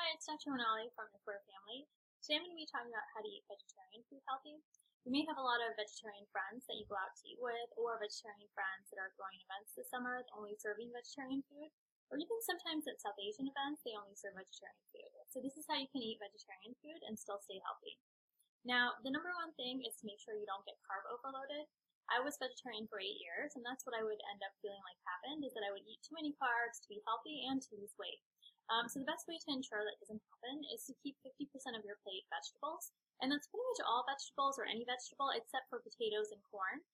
Hi, it's Dr. Manali from the Queer Family. Today I'm going to be talking about how to eat vegetarian food healthy. You may have a lot of vegetarian friends that you go out to eat with, or vegetarian friends that are throwing events this summer only serving vegetarian food, or even sometimes at South Asian events they only serve vegetarian food. So this is how you can eat vegetarian food and still stay healthy. Now, the number one thing is to make sure you don't get carb overloaded. I was vegetarian for 8 years, and that's what I would end up feeling like happened, is that I would eat too many carbs to be healthy and to lose weight. So the best way to ensure that doesn't happen is to keep 50% of your plate vegetables, and that's pretty much all vegetables or any vegetable except for potatoes and corn.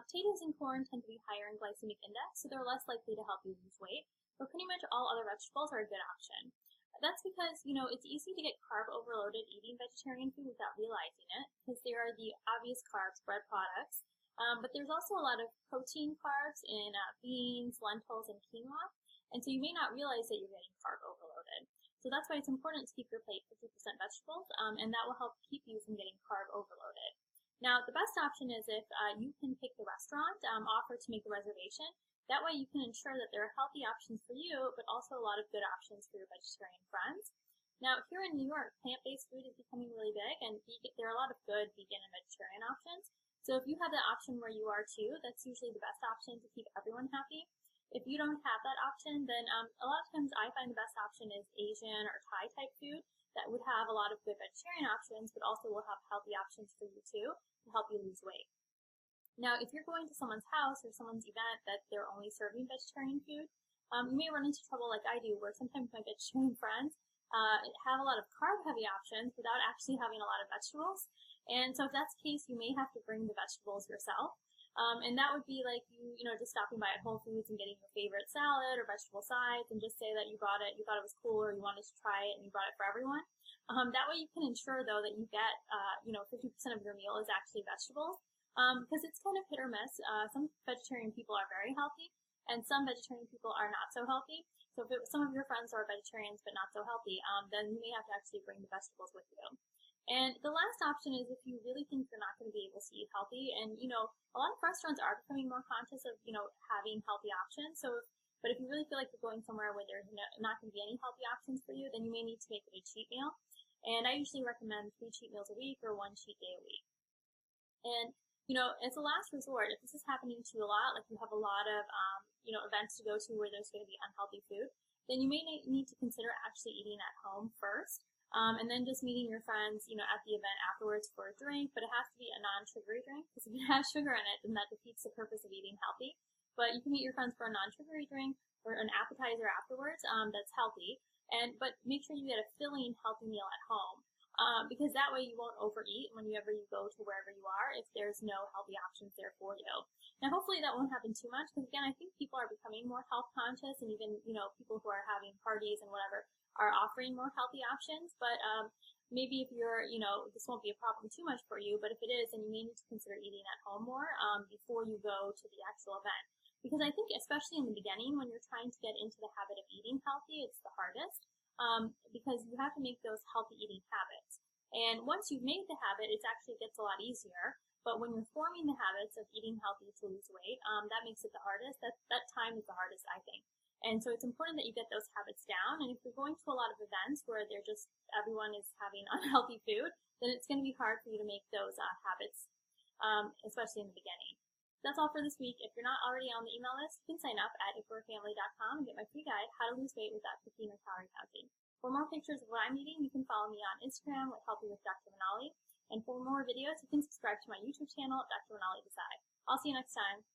Potatoes and corn tend to be higher in glycemic index, so they're less likely to help you lose weight, but pretty much all other vegetables are a good option. That's because, it's easy to get carb overloaded eating vegetarian food without realizing it, because there are the obvious carbs, bread products, but there's also a lot of protein carbs in beans, lentils, and quinoa. And so you may not realize that you're getting carb overloaded. So that's why it's important to keep your plate 50% vegetables, and that will help keep you from getting carb overloaded. Now, the best option is if you can pick the restaurant, offer to make a reservation. That way you can ensure that there are healthy options for you, but also a lot of good options for your vegetarian friends. Now, here in New York, plant-based food is becoming really big, and there are a lot of good vegan and vegetarian options. So if you have the option where you are too, that's usually the best option to keep everyone happy. If you don't have that option, then a lot of times I find the best option is Asian or Thai type food that would have a lot of good vegetarian options, but also will have healthy options for you too to help you lose weight. Now, if you're going to someone's house or someone's event that they're only serving vegetarian food, you may run into trouble like I do, where sometimes my vegetarian friends have a lot of carb-heavy options without actually having a lot of vegetables. And so if that's the case, you may have to bring the vegetables yourself. And that would be like just stopping by at Whole Foods and getting your favorite salad or vegetable sides and just say that you bought it, you thought it was cool, or you wanted to try it and you brought it for everyone. That way you can ensure, though, that you get, 50% of your meal is actually vegetables, because it's kind of hit or miss. Some vegetarian people are very healthy, and some vegetarian people are not so healthy. So if some of your friends are vegetarians but not so healthy, then you may have to actually bring the vegetables with you. And the last option is if you really think you're not going to be able to eat healthy, and a lot of restaurants are becoming more conscious of having healthy options. But if you really feel like you're going somewhere where there's not going to be any healthy options for you, then you may need to make it a cheat meal. And I usually recommend 3 cheat meals a week or 1 cheat day a week. And as a last resort, if this is happening to you a lot, like you have a lot of events to go to where there's going to be unhealthy food, then you may need to consider actually eating at home first. And then just meeting your friends, at the event afterwards for a drink, but it has to be a non-sugary drink, because if it has sugar in it, then that defeats the purpose of eating healthy. But you can meet your friends for a non-sugary drink or an appetizer afterwards that's healthy, but make sure you get a filling, healthy meal at home, because that way you won't overeat whenever you go to wherever you are if there's no healthy options there for you. Now, hopefully that won't happen too much, because again, I think people are becoming more health conscious, and even people who are having parties and whatever are offering more healthy options, but maybe if you're, this won't be a problem too much for you, but if it is, then you may need to consider eating at home more before you go to the actual event. Because I think especially in the beginning, when you're trying to get into the habit of eating healthy, it's the hardest, because you have to make those healthy eating habits. And once you've made the habit, it actually gets a lot easier, but when you're forming the habits of eating healthy to lose weight, that makes it the hardest. That time is the hardest, I think. And so it's important that you get those habits down. And if you're going to a lot of events where everyone is having unhealthy food, then it's going to be hard for you to make those habits, especially in the beginning. That's all for this week. If you're not already on the email list, you can sign up at ifwereafamily.com and get my free guide, How to Lose Weight Without Cooking or Calorie Counting. For more pictures of what I'm eating, you can follow me on Instagram at Healthy with Dr. Manali. And for more videos, you can subscribe to my YouTube channel, Dr. Manali Decide. I'll see you next time.